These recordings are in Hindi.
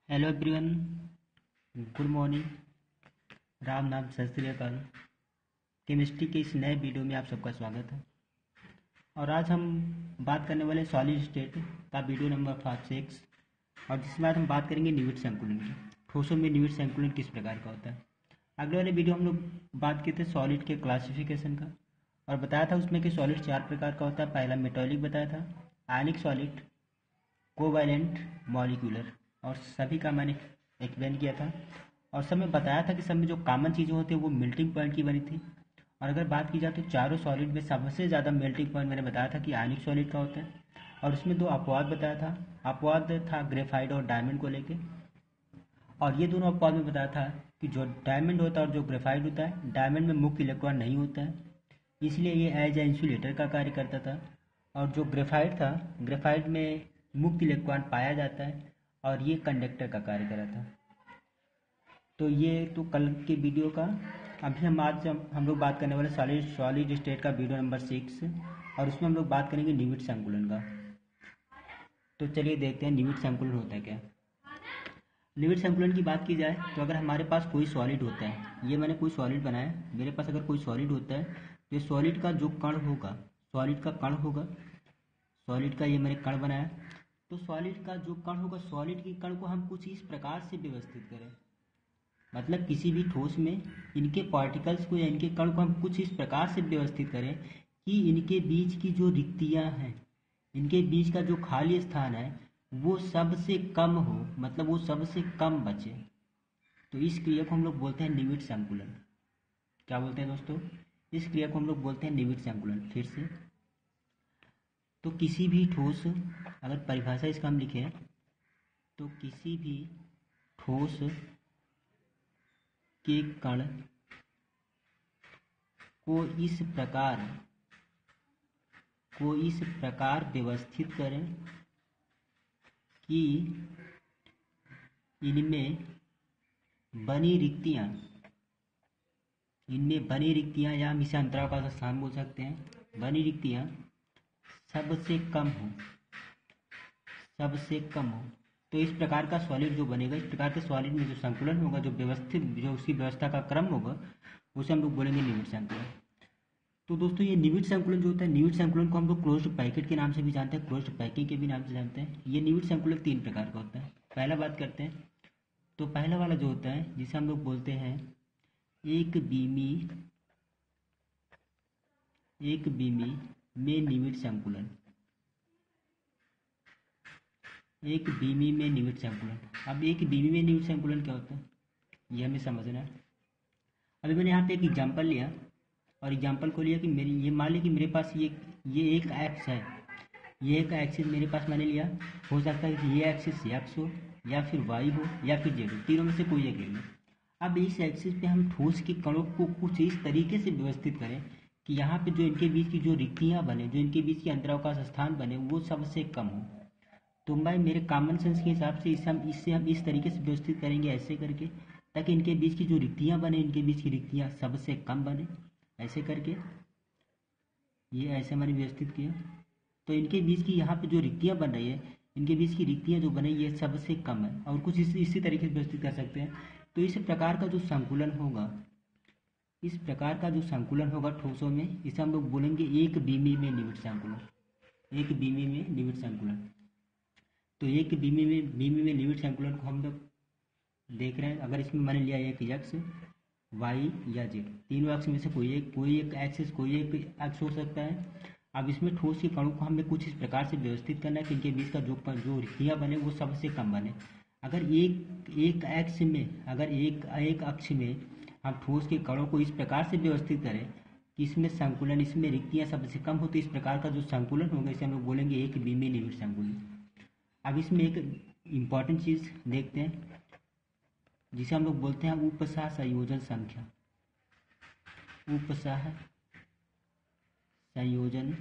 Hello everyone, good morning, Ram नाम, सत श्री अकाल। केमिस्ट्री के इस नए वीडियो में आप सबका स्वागत है। और आज हम बात करने वाले सॉलिड स्टेट का वीडियो नंबर 5-6, और जिसमें आज हम बात करेंगे निविड संकुलन की। ठोसों में निविड संकुलन किस प्रकार का होता है। अगले वाले वीडियो हम लोग बात किए थे सॉलिड के क्लासिफिकेशन का, और बताया था उसमें कि सॉलिड 4 प्रकार का होता है। पहला मेटॉलिक बताया था, आयनिक सॉलिड, कोवैलेंट, मॉलिक्यूलर, और सभी का मैंने एक्सप्लेन किया था। और सब में बताया था कि सब में जो कॉमन चीज़ें होती है वो मेल्टिंग पॉइंट की बनी थी। और अगर बात की जाए तो चारों सॉलिड में सबसे ज़्यादा मेल्टिंग पॉइंट मैंने बताया था कि आयनिक सॉलिड का होता है। और उसमें दो अपवाद बताया था, अपवाद था ग्रेफाइट और डायमंड को लेके। और ये दोनों अपवाद में बताया था कि जो डायमंड होता है और जो ग्रेफाइट होता है, डायमंड में मुक्त इलेक्ट्रॉन नहीं होता है, इसलिए ये एज ए इंसुलेटर का कार्य करता था। और जो ग्रेफाइट था, ग्रेफाइट में मुक्त इलेक्ट्रॉन पाया जाता है और ये कंडक्टर का कार्य करा था। तो ये तो कल के वीडियो का। अभी हम लोग बात करने वाले सॉलिड स्टेट का वीडियो नंबर 6, और उसमें हम लोग बात करेंगे निविड संकुलन का। तो चलिए देखते हैं निविड संकुलन होता है क्या। निविड संकुलन की बात की जाए तो अगर हमारे पास कोई सॉलिड होता है, ये मैंने कोई सॉलिड बनाया, मेरे पास अगर कोई सॉलिड होता है तो ये सॉलिड का जो कण होगा, सॉलिड का कण होगा, सॉलिड का ये मैंने कण बनाया, तो सॉलिड का जो कण होगा, सॉलिड के कण को हम कुछ इस प्रकार से व्यवस्थित करें, मतलब किसी भी ठोस में इनके पार्टिकल्स को या इनके कण को हम कुछ इस प्रकार से व्यवस्थित करें कि इनके बीच की जो रिक्तियां हैं, इनके बीच का जो खाली स्थान है वो सबसे कम हो, मतलब वो सबसे कम बचे। तो इस क्रिया को हम लोग बोलते हैं निविड संकुलन। क्या बोलते हैं दोस्तों? इस क्रिया को हम लोग बोलते हैं निविड संकुलन। फिर से, तो किसी भी ठोस, अगर परिभाषा इसका हम लिखें तो किसी भी ठोस के कण को इस प्रकार व्यवस्थित करें कि इनमें बनी रिक्तियां, या हम इसे अंतरावकाश स्थान बोल सकते हैं, बनी रिक्तियां सबसे कम हो। तो इस प्रकार का सॉलिड जो बनेगा, इस प्रकार के सॉलिड में जो संकुलन होगा, जो उसकी व्यवस्था का क्रम होगा, उसे हम लोग बोलेंगे निविड संकुलन। तो दोस्तों ये निविड संकुलन जो होता है, निविड संकुलन को हम लोग क्लोज्ड पैकेट के नाम से भी जानते हैं, क्लोज्ड पैकिंग के भी नाम से जानते हैं। ये निविड संकुलन 3 प्रकार का होता है। पहला बात करते हैं, तो पहला वाला जो होता है जिसे हम लोग बोलते हैं एक बीमी में निविड संकुलन। एक बीमी में निविड संकुलन। अब एक बीमी में निविड संकुलन क्या होता है ये हमें समझना है। अभी मैंने यहाँ पे एक एग्जांपल लिया, और एग्जांपल को लिया कि ये मान ली कि मेरे पास ये एक एक्स है, ये एक एक्सिस मेरे पास मैंने लिया। हो सकता है कि ये एक्सिस एक्स हो, या फिर वाई हो, या फिर जेड हो, तीनों में से कोई एक ले लो। अब इस एक्सिस पे हम ठोस के कणों को कुछ इस तरीके से व्यवस्थित करें कि यहाँ पे जो इनके बीच की जो रिक्तियाँ बने, जो इनके बीच के अंतरावकाश स्थान बने, वो सबसे कम हो। तो भाई मेरे कॉमन सेंस के हिसाब से इसे हम इस तरीके से व्यवस्थित करेंगे, ऐसे करके, ताकि इनके बीच की जो रिक्तियाँ बने, इनके बीच की रिक्तियाँ सबसे कम बने। ऐसे करके ये ऐसे मैंने व्यवस्थित किया, तो इनके बीच की यहाँ पे जो रिक्तियाँ बन रही है, इनके बीच की रिक्तियाँ जो बने ये सबसे कम है। और कुछ इसी तरीके से व्यवस्थित कर सकते हैं। तो इस प्रकार का जो संकुलन होगा, ठोसों में, इसे हम लोग बोलेंगे एक बीमी में निविड संकुलन। तो एक बीमी में निविड संकुलन को हम लोग देख रहे हैं। अगर इसमें मैंने लिया एक एक्स, वाई या जेड, तीनों एक्स में से कोई एक एक्सिस, कोई एक एक्स हो सकता है। अब इसमें ठोस के कणों को हमें कुछ इस प्रकार से व्यवस्थित करना है कि इनके बीच का जो रिक्तियाँ बने वो सबसे कम बने। अगर एक अक्ष में हम ठोस के कणों को इस प्रकार से व्यवस्थित करें कि इसमें रिक्तियाँ सबसे कम हो, तो इस प्रकार का जो संकुलन होगा इसे हम लोग बोलेंगे एक बीमी निविड संकुलन। अब इसमें एक इम्पॉर्टेंट चीज़ देखते हैं जिसे हम लोग बोलते हैं उपसह संयोजन संख्या। उपसह संयोजन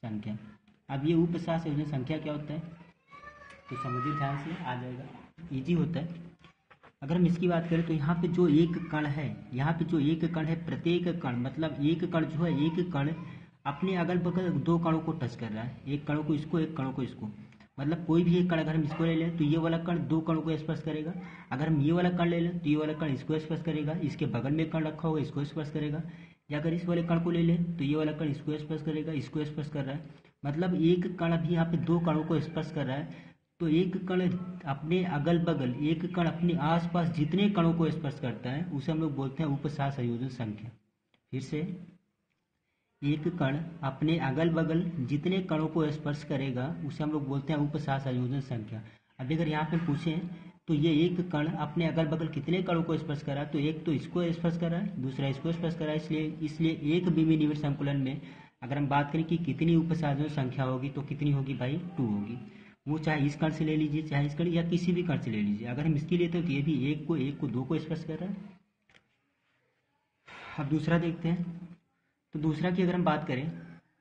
संख्या। अब ये उपसह संयोजन संख्या क्या होता है तो समझिए ध्यान से, आ जाएगा, इजी होता है। अगर हम इसकी बात करें तो यहाँ पे जो एक कण है, प्रत्येक कण, मतलब एक कण जो है, एक कण अपने अगल बगल दो कणों को टच कर रहा है, एक कणों को इसको, एक कणों को इसको। मतलब कोई भी एक कण अगर हम इसको ले लें तो ये वाला कण दो कणों को स्पर्श करेगा। अगर हम ये वाला कण ले लें तो ये वाला कण इसको स्पर्श करेगा, इसके बगल में एक कण रखा होगा इसको स्पर्श करेगा। या अगर इस वाले कण को ले लें तो ये वाला कण इसको स्पर्श करेगा, इसको स्पर्श कर रहा है। मतलब एक कण अभी यहाँ पे दो कणों को स्पर्श कर रहा है। तो एक कण अपने अगल बगल, एक कण अपने आसपास जितने कणों को स्पर्श करता है उसे हम लोग बोलते हैं उपसार संयोजन संख्या। फिर से, एक कण अपने अगल बगल जितने कणों को स्पर्श करेगा उसे हम लोग बोलते हैं उपसार संयोजन संख्या। अभी अगर यहाँ पे पूछें तो ये एक कण अपने अगल बगल कितने कणों को स्पर्श कर रहा है, तो एक तो इसको स्पर्श कर रहा है, दूसरा इसको स्पर्श कर रहा है। इसलिए एक बीमी निविड़ संकुलन में अगर हम बात करें कि कितनी उपसार संख्या होगी तो कितनी होगी भाई, 2 होगी। वो चाहे इस कण से ले लीजिए, चाहे इस कण या किसी भी कण से ले लीजिए। अगर हम इसकी लेते हैं तो ये भी एक को 2 को स्पर्श कर रहा है। अब दूसरा देखते हैं। तो दूसरा की अगर हम बात करें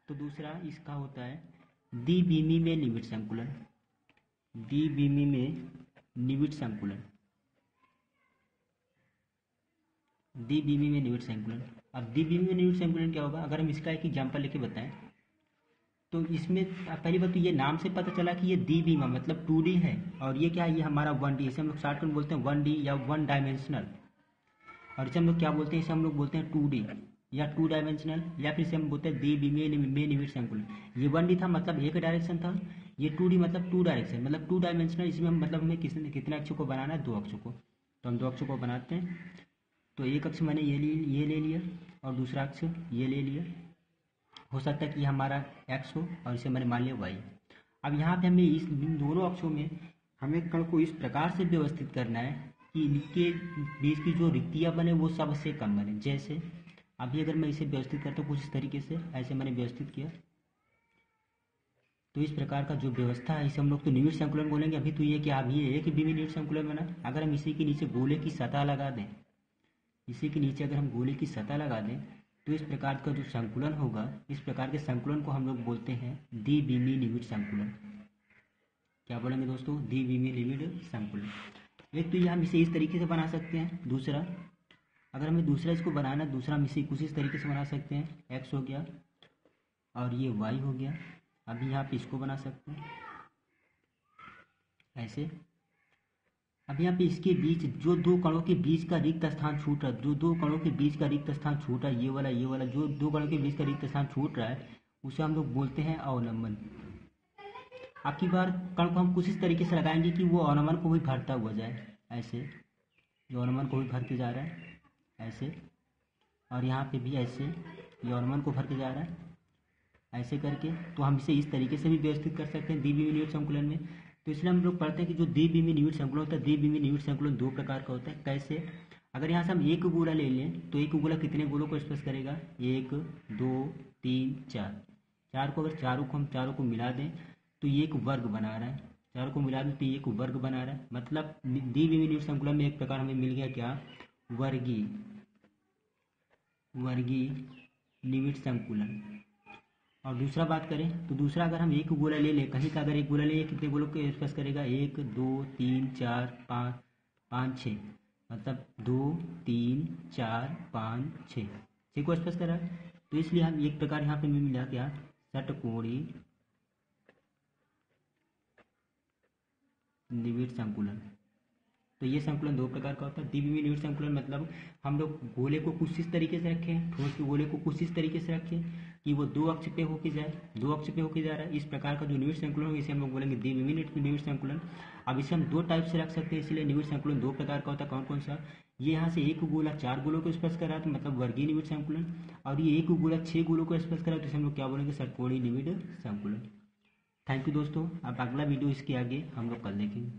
तो दूसरा इसका होता है द्विविमीय में निविड़ संकुलन। द्विविमीय में निविड़ संकुलन, द्विविमीय में निविड़ संकुलन। अब द्विविमीय में निविड़ संकुलन क्या होगा, अगर हम इसका एक एग्जाम्पल लेके बताएं तो इसमें पहली बात तो ये नाम से पता चला कि ये द्विविमीय मतलब 2D है, और ये क्या है, ये हमारा 1D, इसे हम लोग शॉर्टकट बोलते हैं 1D या 1 डायमेंशनल। और इसे हम लोग क्या बोलते हैं, इसे हम लोग बोलते हैं 2D या 2 डायमेंशनल, या फिर इसे हम बोलते हैं द्विविमीय में निविड़ संकुलन। ये 1D था मतलब एक डायरेक्शन था, ये 2D मतलब 2 डायरेक्शन मतलब 2 डायमेंशनल। इसमें हम मतलब हमें कितने अक्षों को बनाना है, 2 अक्षों को। तो हम 2 अक्षों को बनाते हैं। तो एक अक्ष मैंने ये ले लिया और दूसरा अक्ष ये ले लिया। हो सकता है कि हमारा x हो और इसे मैंने मान लिया y। अब यहाँ पे हमें इन दोनों अक्षों में हमें कण को इस प्रकार से व्यवस्थित करना है कि इनके बीच की जो रिक्तियाँ बने वो सबसे कम बने। जैसे अभी अगर मैं इसे व्यवस्थित करता हूँ कुछ इस तरीके से, ऐसे मैंने व्यवस्थित किया, तो इस प्रकार का जो व्यवस्था है इसे हम लोग तो निविड़ संकुलन बोलेंगे। अभी तो ये क्या, अभी ये एक विमीय निविड़ संकुलन बना। अगर हम इसी के नीचे गोले की सतह लगा दें, इसी के नीचे अगर हम गोले की सतह लगा दें तो इस प्रकार का जो संकुलन होगा, इस प्रकार के संकुलन को हम लोग बोलते हैं द्विविमीय निविड़ संकुलन। क्या बोलेंगे दोस्तों, द्विविमीय निविड़ संकुलन। एक तो ये हम इसे इस तरीके से बना सकते हैं। दूसरा, अगर हमें दूसरा इसको बनाना, दूसरा हम इसे कुछ इस तरीके से बना सकते हैं। x हो गया और ये y हो गया। अभी यहाँ पे इसको बना सकते हैं ऐसे। अब यहाँ पे इसके बीच जो दो कणों के बीच का रिक्त स्थान छूट रहा है, जो दो कणों के बीच का रिक्त स्थान छूट रहा है, ये वाला जो दो कणों के बीच का रिक्त स्थान छूट रहा है उसे हम लोग बोलते हैं अवलंबन। अब की बार कण को हम कुछ इस तरीके से लगाएंगे कि वो अवलंबन को भी भरता हुआ जाए, ऐसे। जो अवलंबन को भी भरते जा रहा है ऐसे, और यहाँ पे भी ऐसे ये अवलंबन को भरते जा रहा है ऐसे करके। तो हम इसे इस तरीके से भी व्यवस्थित कर सकते हैं द्विविमीय निविड़ संकुलन में। तो इसलिए हम लोग पढ़ते हैं कि जो द्विविमीय निविड़ संकुलन होता है, द्विविमीय निविड़ संकुलन 2 प्रकार का होता है। कैसे, अगर यहाँ से हम एक गोला ले लें तो एक गोला कितने गोलों को स्पर्श करेगा, 1 2 3 4। चार को अगर चारों को मिला दें तो ये एक वर्ग बना रहा है। चारों को मिला दें तो ये एक वर्ग बना रहा है। मतलब द्विविमीय निविड़ संकुलन में एक प्रकार हमें मिल गया क्या, वर्गीय निविड़ संकुलन। और दूसरा बात करें तो दूसरा, अगर हम एक गोला ले लें, कहीं का अगर एक गोला ले लें, कितने गोलों को स्पर्श करेगा, 1 2 3 4 5 6, मतलब 2 3 4 5 6 को स्पर्श करा। तो इसलिए हम एक प्रकार यहाँ पे मिला क्या, षटकोणीय निविड़ संकुलन। तो ये संकुलन 2 प्रकार का होता है। द्विविमीय निविड़ संकुलन मतलब हम लोग गोले को कुछ इस तरीके से रखें, ठोस के गोले को कुछ इस तरीके से रखें कि वो 2 अक्ष पे होके जाए, 2 अक्ष पे होके जा रहा है। इस प्रकार का जो निविड़ संकुलन होगा इसे हम लोग बोलेंगे द्विविमीय निविड़ संकुलन। अब इसे हम 2 टाइप से रख सकते हैं, इसलिए निविड़ संकुलन 2 प्रकार का होता है। कौन कौन सा, ये यहाँ से एक गोला 4 गोलों को स्पर्श कर रहा है तो मतलब वर्गीय निविड़ संकुलन, और ये एक गोला 6 गोलों को स्पर्श कर रहा है तो इसे हम लोग क्या बोलेंगे, षटकोणीय निविड़ संकुलन। थैंक यू दोस्तों। अब अगला वीडियो इसके आगे हम लोग कल देखेंगे।